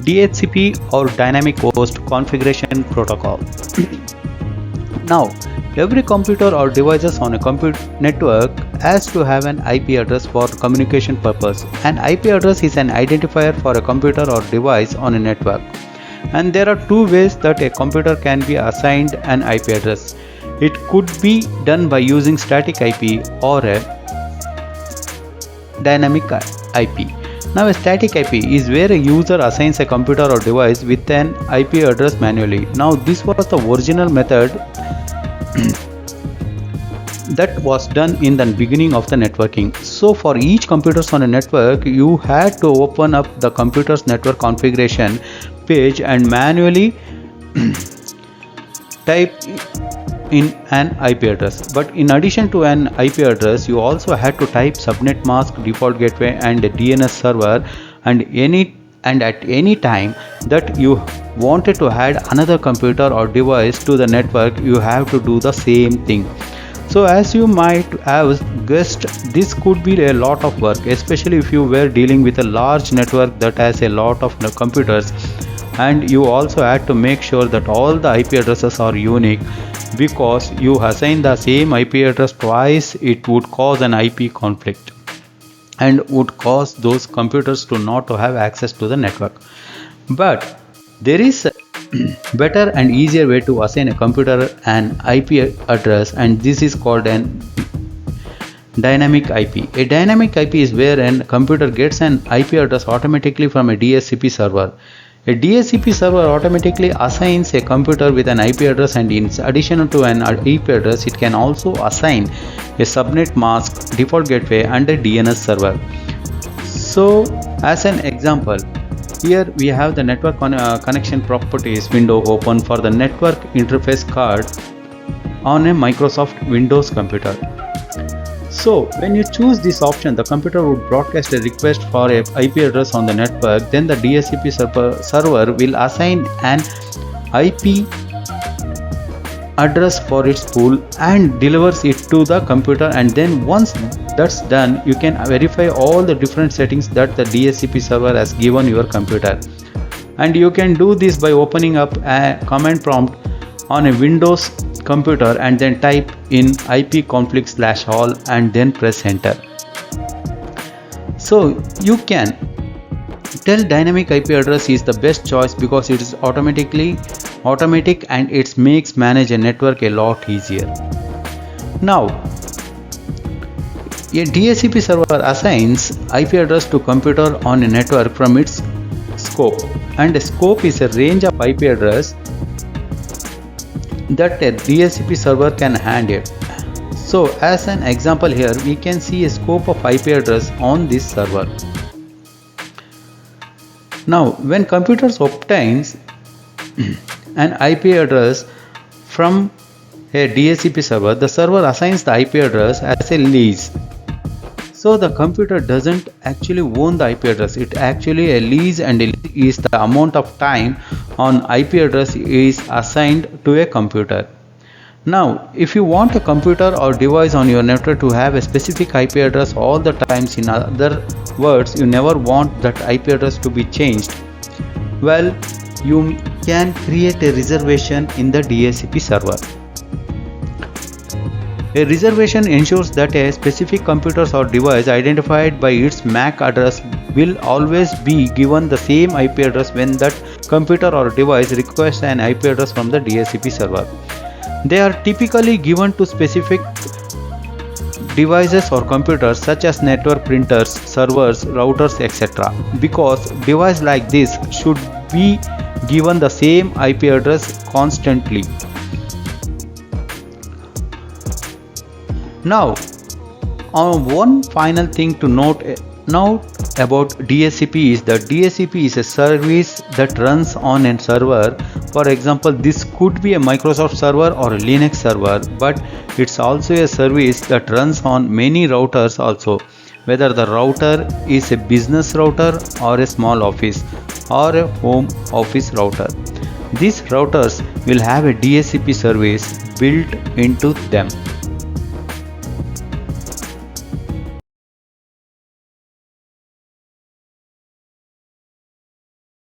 DHCP or Dynamic Host Configuration Protocol. Now, every computer or devices on a network has to have an IP address for communication purpose. An IP address is an identifier for a computer or device on a network. And there are two ways that a computer can be assigned an IP address. It could be done by using static IP or a dynamic IP. Now, a static IP is where a user assigns a computer or device with an IP address manually. Now, this was the original method that was done in the beginning of the networking. So for each computers on a network, you had to open up the computer's network configuration page and manually type in an IP address. But in addition to an IP address, you also had to type subnet mask, default gateway and a DNS server, and at any time that you wanted to add another computer or device to the network, you have to do the same thing. So as you might have guessed, this could be a lot of work, especially if you were dealing with a large network that has a lot of computers, and you also had to make sure that all the IP addresses are unique, because you assign the same IP address twice, it would cause an IP conflict and would cause those computers to not to have access to the network. But there is a better and easier way to assign a computer an IP address, and this is called an dynamic IP. A dynamic IP is where a computer gets an IP address automatically from a DHCP server. A DHCP server automatically assigns a computer with an IP address, and in addition to an IP address, it can also assign a subnet mask, default gateway and a DNS server. So as an example, here we have the network connection properties window open for the network interface card on a Microsoft Windows computer. So when you choose this option, the computer would broadcast a request for a IP address on the network. Then the DHCP server will assign an IP address for its pool and delivers it to the computer, and then once that's done, you can verify all the different settings that the DHCP server has given your computer. And you can do this by opening up a command prompt on a Windows computer and then type in ipconfig/all and then press enter. So you can tell dynamic IP address is the best choice because it is automatic and it makes manage a network a lot easier. Now, a DHCP server assigns IP address to computer on a network from its scope, and a scope is a range of IP address that a DHCP server can handle. So as an example here, we can see a scope of IP address on this server. Now when computers obtains an IP address from a DHCP server, the server assigns the IP address as a lease. So the computer doesn't actually own the IP address, it actually a lease, and a lease is the amount of time on IP address is assigned to a computer. Now if you want a computer or device on your network to have a specific IP address all the times, in other words, you never want that IP address to be changed, well, you can create a reservation in the DHCP server. A reservation ensures that a specific computer or device identified by its MAC address will always be given the same IP address when that computer or device requests an IP address from the DHCP server. They are typically given to specific devices or computers such as network printers, servers, routers, etc. because devices like this should be given the same IP address constantly. Now, one final thing to note about DHCP is that DHCP is a service that runs on a server. For example, this could be a Microsoft server or a Linux server, but it's also a service that runs on many routers also, whether the router is a business router or a small office or a home office router. These routers will have a DHCP service built into them.